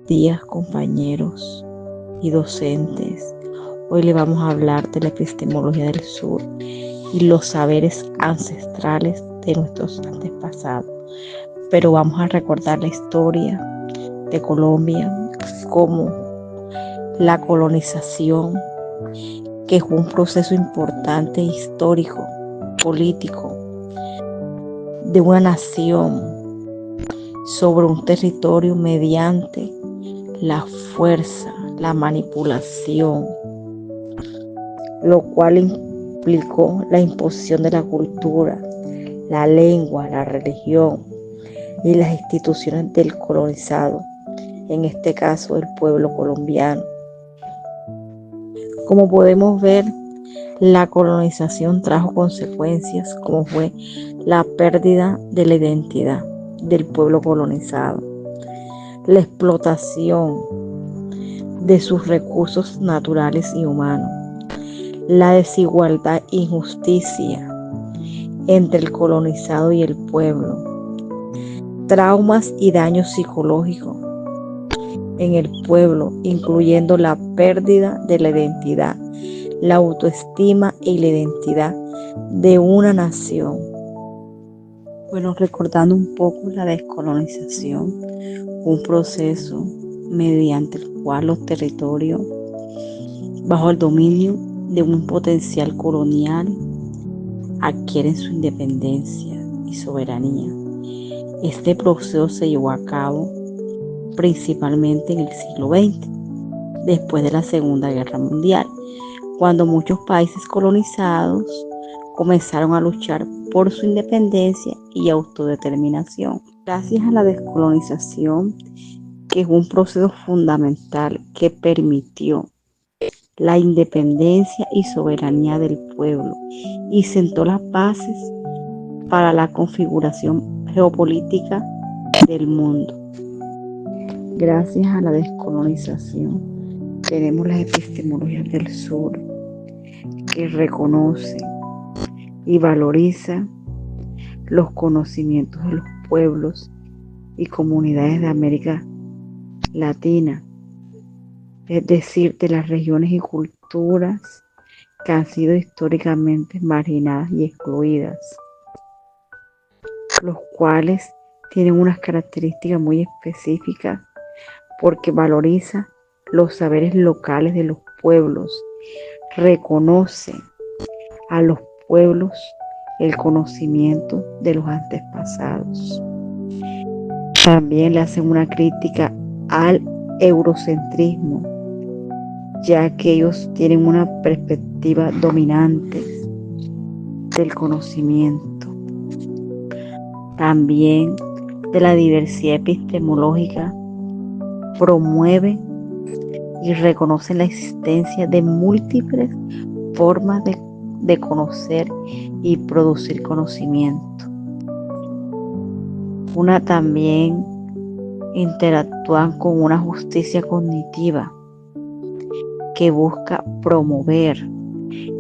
días, compañeros y docentes. Hoy le vamos a hablar de la epistemología del sur y los saberes ancestrales de nuestros antepasados. Pero vamos a recordar la historia de Colombia como la colonización, que fue un proceso importante histórico, político, de una nación sobre un territorio mediante la fuerza, la manipulación, lo cual implicó la imposición de la cultura, la lengua, la religión y las instituciones del colonizado, en este caso el pueblo colombiano. Como podemos ver, la colonización trajo consecuencias como fue la pérdida de la identidad del pueblo colonizado, la explotación de sus recursos naturales y humanos, la desigualdad e injusticia entre el colonizado y el pueblo, traumas y daños psicológicos en el pueblo, incluyendo la pérdida de la identidad, la autoestima y la identidad de una nación. Bueno, recordando un poco la descolonización, un proceso mediante el cual los territorios bajo el dominio de un potencial colonial adquieren su independencia y soberanía. Este proceso se llevó a cabo principalmente en el siglo XX, después de la Segunda Guerra Mundial, cuando muchos países colonizados comenzaron a luchar por su independencia y autodeterminación. Gracias a la descolonización, que es un proceso fundamental que permitió la independencia y soberanía del pueblo y sentó las bases para la configuración geopolítica del mundo. Gracias a la descolonización tenemos las epistemologías del sur, que reconoce y valoriza los conocimientos de los pueblos y comunidades de América Latina, es decir, de las regiones y culturas que han sido históricamente marginadas y excluidas, los cuales tienen unas características muy específicas porque valoriza los saberes locales de los pueblos, reconoce a los pueblos el conocimiento de los antepasados. También le hacen una crítica al eurocentrismo, ya que ellos tienen una perspectiva dominante del conocimiento. También de la diversidad epistemológica, promueve y reconoce la existencia de múltiples formas de conocer y producir conocimiento. También interactúan con una justicia cognitiva que busca promover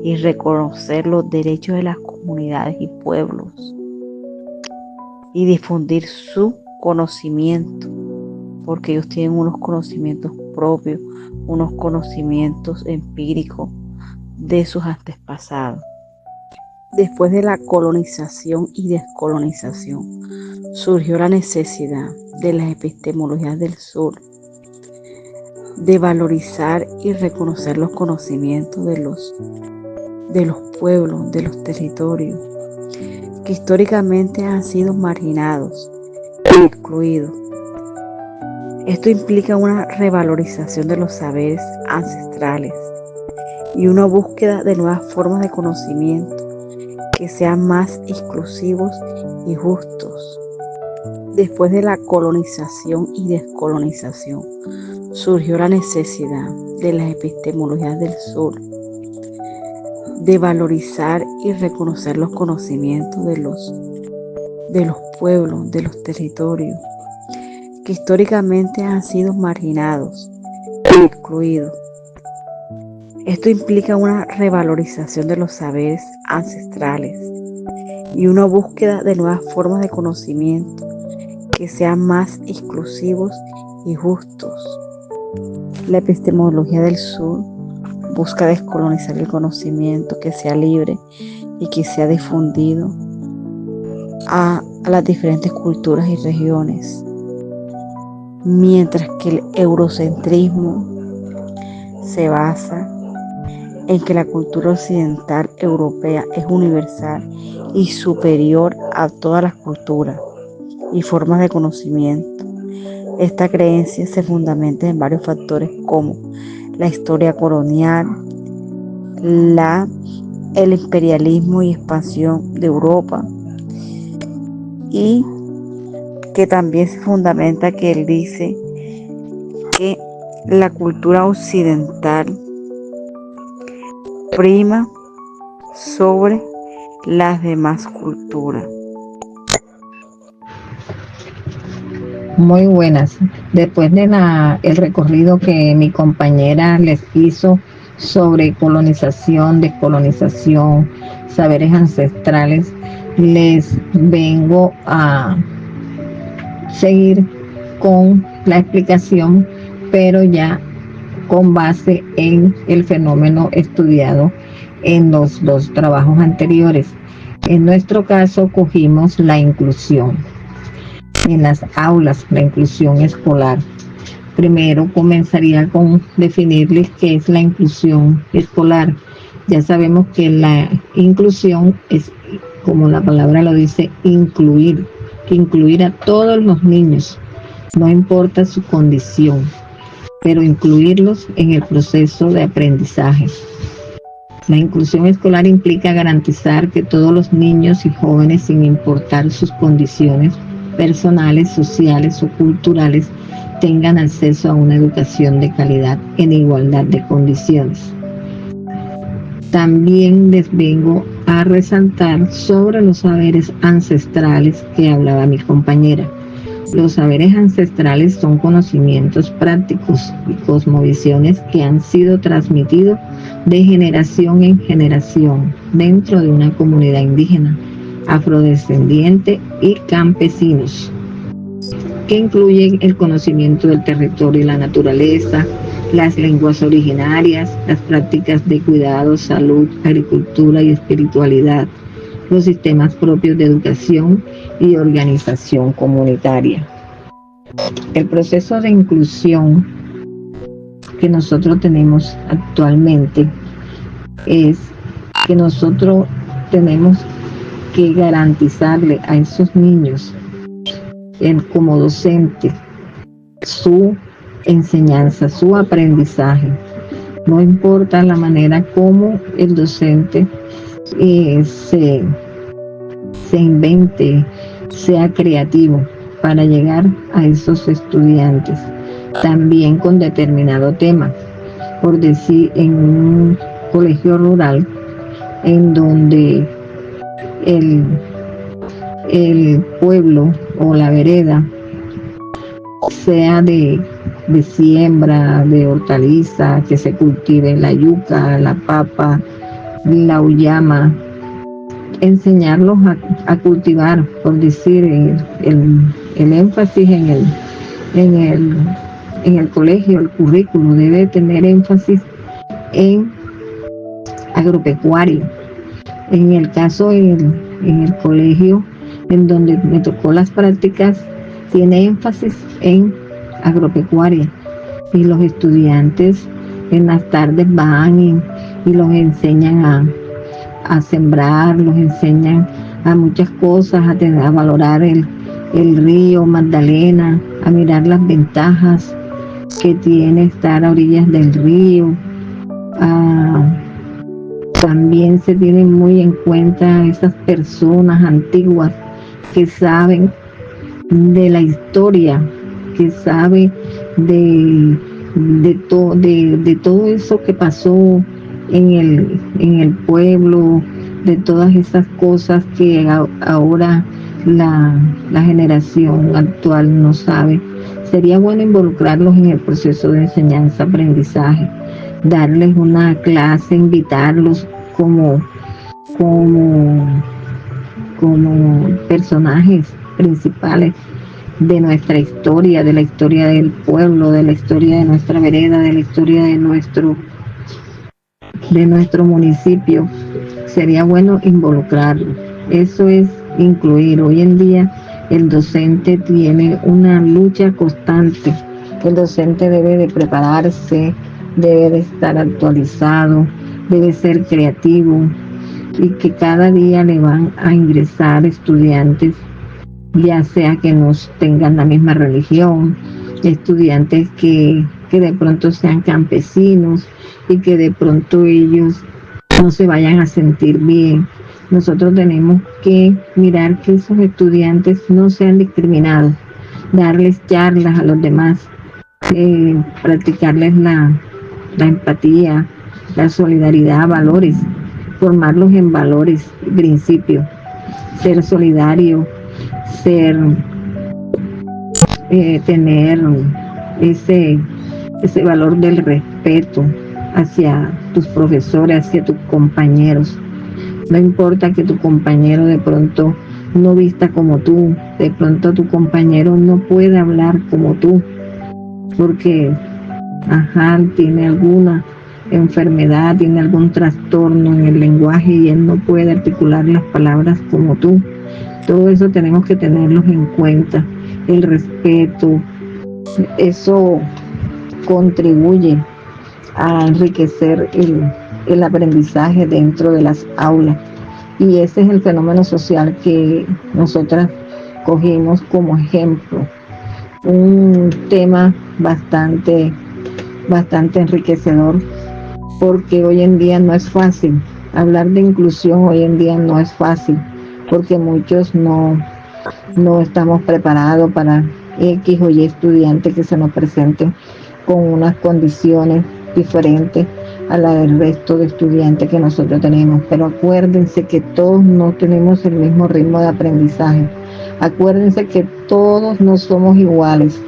y reconocer los derechos de las comunidades y pueblos y difundir su conocimiento, porque ellos tienen unos conocimientos propios, unos conocimientos empíricos de sus antepasados. Después de la colonización y descolonización, surgió la necesidad de las epistemologías del sur de valorizar y reconocer los conocimientos de los pueblos, de los territorios, que históricamente han sido marginados y excluidos. Esto implica una revalorización de los saberes ancestrales y una búsqueda de nuevas formas de conocimiento que sean más exclusivos y justos. Después de la colonización y descolonización, surgió la necesidad de las epistemologías del sur de valorizar y reconocer los conocimientos de los pueblos, de los territorios, que históricamente han sido marginados y excluidos. Esto implica una revalorización de los saberes ancestrales y una búsqueda de nuevas formas de conocimiento que sean más exclusivos y justos. La epistemología del sur busca descolonizar el conocimiento que sea libre y que sea difundido a las diferentes culturas y regiones, mientras que el eurocentrismo se basa en que la cultura occidental europea es universal y superior a todas las culturas y formas de conocimiento. Esta creencia se fundamenta en varios factores como la historia colonial, el imperialismo y expansión de Europa, y que también se fundamenta que él dice que la cultura occidental prima sobre las demás culturas. Muy buenas. Después de el recorrido que mi compañera les hizo sobre colonización, descolonización, saberes ancestrales, les vengo a seguir con la explicación, pero ya con base en el fenómeno estudiado en los dos trabajos anteriores. En nuestro caso, cogimos la inclusión en las aulas, la inclusión escolar. Primero comenzaría con definirles qué es la inclusión escolar. Ya sabemos que la inclusión es, como la palabra lo dice, incluir a todos los niños, no importa su condición, pero incluirlos en el proceso de aprendizaje. La inclusión escolar implica garantizar que todos los niños y jóvenes, sin importar sus condiciones personales, sociales o culturales, tengan acceso a una educación de calidad en igualdad de condiciones. También les vengo a resaltar sobre los saberes ancestrales que hablaba mi compañera. Los saberes ancestrales son conocimientos prácticos y cosmovisiones que han sido transmitidos de generación en generación dentro de una comunidad indígena, afrodescendiente y campesinos, que incluyen el conocimiento del territorio y la naturaleza, las lenguas originarias, las prácticas de cuidado, salud, agricultura y espiritualidad, los sistemas propios de educación y organización comunitaria. El proceso de inclusión que nosotros tenemos actualmente es que nosotros tenemos que garantizarle a esos niños como docente su enseñanza, su aprendizaje. No importa la manera como el docente se invente, sea creativo para llegar a esos estudiantes, también con determinado tema. Por decir, en un colegio rural en donde el pueblo o la vereda sea de siembra, de hortaliza, que se cultive la yuca, la papa, la uyama, enseñarlos a cultivar, por decir, el énfasis en el colegio, el currículo debe tener énfasis en agropecuario. En el caso en el colegio en donde me tocó las prácticas, tiene énfasis en agropecuaria, y los estudiantes en las tardes van y los enseñan a sembrar, los enseñan a muchas cosas, a valorar el río Magdalena, a mirar las ventajas que tiene estar a orillas del río. También se tienen muy en cuenta esas personas antiguas que saben de la historia, que saben de todo eso que pasó en el pueblo, de todas esas cosas que ahora la generación actual no sabe. Sería bueno involucrarlos en el proceso de enseñanza-aprendizaje, darles una clase, invitarlos como personajes principales de nuestra historia, de la historia del pueblo, de la historia de nuestra vereda, de la historia de nuestro municipio. Sería bueno involucrarlo. Eso es incluir. Hoy en día el docente tiene una lucha constante. El docente debe de prepararse, debe de estar actualizado, debe ser creativo y que cada día le van a ingresar estudiantes, ya sea que no tengan la misma religión, estudiantes que de pronto sean campesinos y que de pronto ellos no se vayan a sentir bien. Nosotros tenemos que mirar que esos estudiantes no sean discriminados, darles charlas a los demás, practicarles la empatía, la solidaridad, valores, formarlos en valores y principios, ser solidario, ser, tener ese valor del respeto hacia tus profesores, hacia tus compañeros. No importa que tu compañero de pronto no vista como tú, de pronto tu compañero no puede hablar como tú, porque tiene alguna enfermedad, tiene algún trastorno en el lenguaje y él no puede articular las palabras como tú. Todo eso tenemos que tenerlos en cuenta. El respeto, eso contribuye a enriquecer el aprendizaje dentro de las aulas. Y ese es el fenómeno social que nosotras cogimos como ejemplo. Un tema bastante enriquecedor, porque hoy en día no es fácil. Hablar de inclusión hoy en día no es fácil, porque muchos no estamos preparados para X o Y estudiantes que se nos presenten con unas condiciones diferentes a la del resto de estudiantes que nosotros tenemos. Pero acuérdense que todos no tenemos el mismo ritmo de aprendizaje. Acuérdense que todos no somos iguales,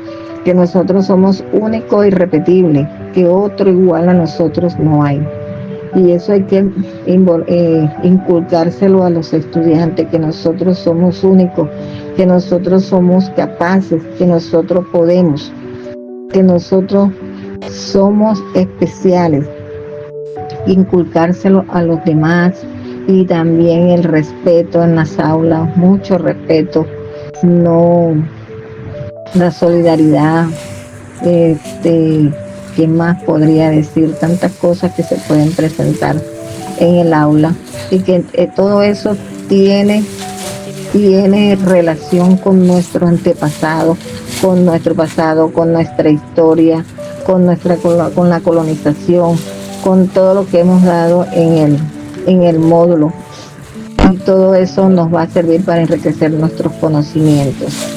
que nosotros somos únicos e irrepetibles, que otro igual a nosotros no hay. Y eso hay que inculcárselo a los estudiantes, que nosotros somos únicos, que nosotros somos capaces, que nosotros podemos, que nosotros somos especiales. Inculcárselo a los demás, y también el respeto en las aulas, mucho respeto, no la solidaridad, ¿qué más podría decir? Tantas cosas que se pueden presentar en el aula, y que todo eso tiene relación con nuestro antepasado, con nuestro pasado, con nuestra historia, con la colonización, con todo lo que hemos dado en el módulo. Y todo eso nos va a servir para enriquecer nuestros conocimientos.